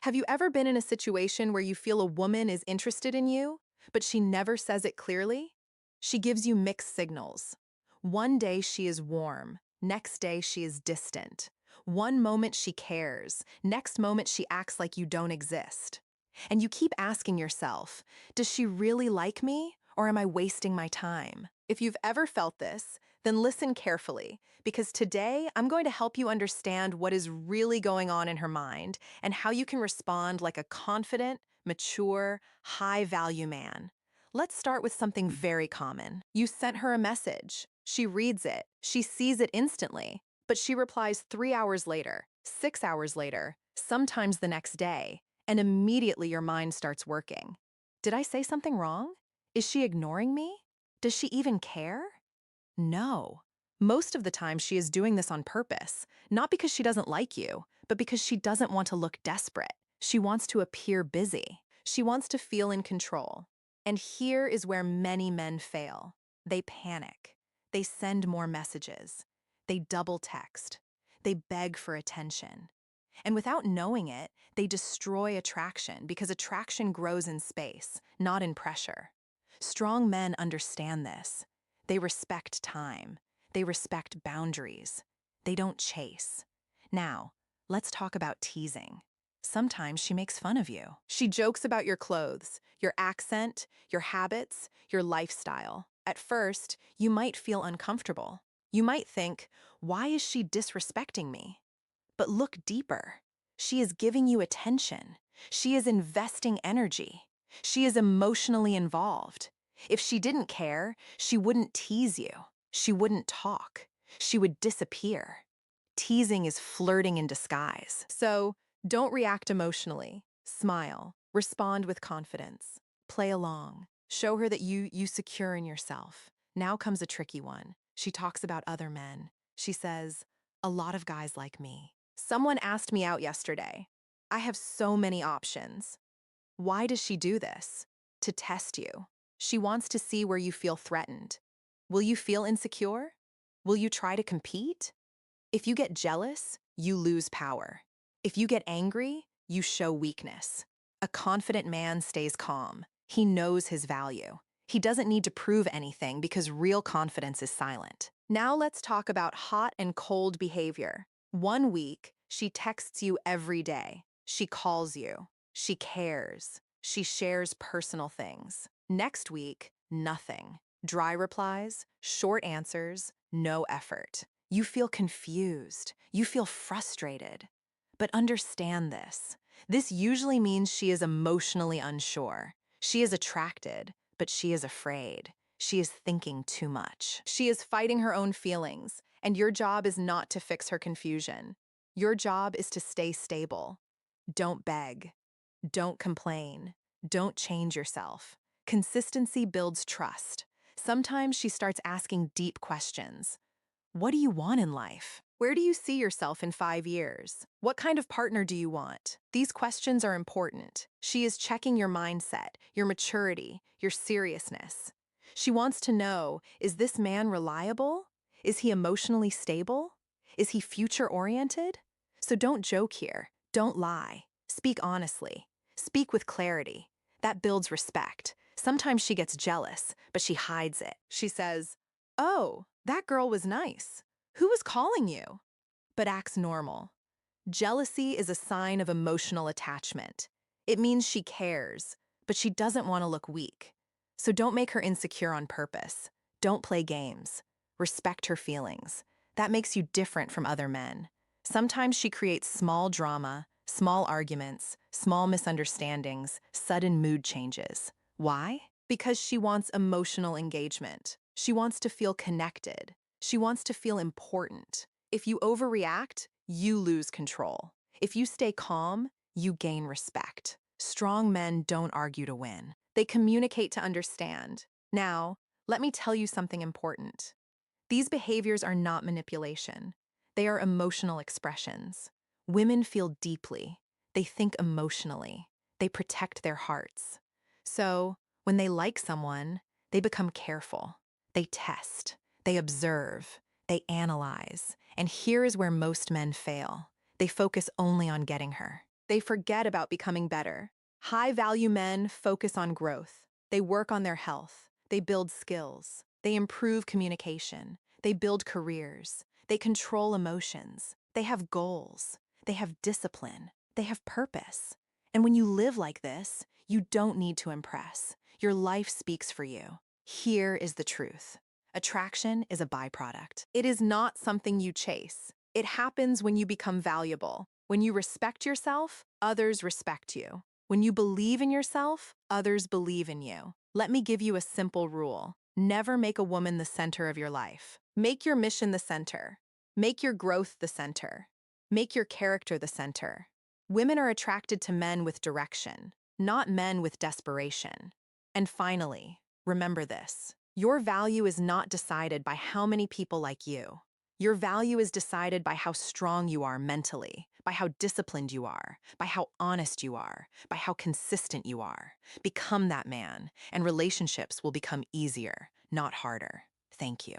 Have you ever been in a situation where you feel a woman is interested in you, but she never says it clearly? She gives you mixed signals. One day she is warm, next day she is distant. One moment she cares, next moment she acts like you don't exist. And you keep asking yourself, does she really like me, or am I wasting my time? If you've ever felt this, then listen carefully, because today I'm going to help you understand what is really going on in her mind and how you can respond like a confident, mature, high-value man. Let's start with something very common. You sent her a message. She reads it. She sees it instantly. But she replies 3 hours later, 6 hours later, sometimes the next day, and immediately your mind starts working. Did I say something wrong? Is she ignoring me? Does she even care? No. Most of the time, she is doing this on purpose, not because she doesn't like you, but because she doesn't want to look desperate. She wants to appear busy. She wants to feel in control. And here is where many men fail. They panic. They send more messages. They double text. They beg for attention. And without knowing it, they destroy attraction because attraction grows in space, not in pressure. Strong men understand this. They respect time. They respect boundaries. They don't chase. Now, let's talk about teasing. Sometimes she makes fun of you. She jokes about your clothes, your accent, your habits, your lifestyle. At first, you might feel uncomfortable. You might think, why is she disrespecting me? But look deeper. She is giving you attention. She is investing energy. She is emotionally involved. If she didn't care, she wouldn't tease you. She wouldn't talk. She would disappear. Teasing is flirting in disguise. So don't react emotionally. Smile. Respond with confidence. Play along. Show her that you secure in yourself. Now comes a tricky one. She talks about other men. She says, a lot of guys like me. Someone asked me out yesterday. I have so many options. Why does she do this? To test you. She wants to see where you feel threatened. Will you feel insecure? Will you try to compete? If you get jealous, you lose power. If you get angry, you show weakness. A confident man stays calm. He knows his value. He doesn't need to prove anything because real confidence is silent. Now let's talk about hot and cold behavior. One week, she texts you every day. She calls you. She cares. She shares personal things. Next week, nothing. Dry replies, short answers, no effort. You feel confused. You feel frustrated. But understand this. This usually means she is emotionally unsure. She is attracted, but she is afraid. She is thinking too much. She is fighting her own feelings, and your job is not to fix her confusion. Your job is to stay stable. Don't beg. Don't complain. Don't change yourself. Consistency builds trust. Sometimes she starts asking deep questions. What do you want in life? Where do you see yourself in 5 years? What kind of partner do you want? These questions are important. She is checking your mindset, your maturity, your seriousness. She wants to know, is this man reliable? Is he emotionally stable? Is he future-oriented? So don't joke here. Don't lie. Speak honestly. Speak with clarity. That builds respect. Sometimes she gets jealous, but she hides it. She says, "Oh, that girl was nice. Who was calling you?" But acts normal. Jealousy is a sign of emotional attachment. It means she cares, but she doesn't want to look weak. So don't make her insecure on purpose. Don't play games. Respect her feelings. That makes you different from other men. Sometimes she creates small drama, small arguments, small misunderstandings, sudden mood changes. Why? Because she wants emotional engagement. She wants to feel connected. She wants to feel important. If you overreact, you lose control. If you stay calm, you gain respect. Strong men don't argue to win. They communicate to understand. Now, let me tell you something important. These behaviors are not manipulation. They are emotional expressions. Women feel deeply. They think emotionally. They protect their hearts. So, when they like someone, they become careful. They test. They observe. They analyze. And here is where most men fail. They focus only on getting her. They forget about becoming better. High-value men focus on growth. They work on their health. They build skills. They improve communication. They build careers. They control emotions. They have goals. They have discipline. They have purpose. And when you live like this, you don't need to impress. Your life speaks for you. Here is the truth. Attraction is a byproduct. It is not something you chase. It happens when you become valuable. When you respect yourself, others respect you. When you believe in yourself, others believe in you. Let me give you a simple rule. Never make a woman the center of your life. Make your mission the center. Make your growth the center. Make your character the center. Women are attracted to men with direction, not men with desperation. And finally, remember this. Your value is not decided by how many people like you. Your value is decided by how strong you are mentally, by how disciplined you are, by how honest you are, by how consistent you are. Become that man, and relationships will become easier, not harder. Thank you.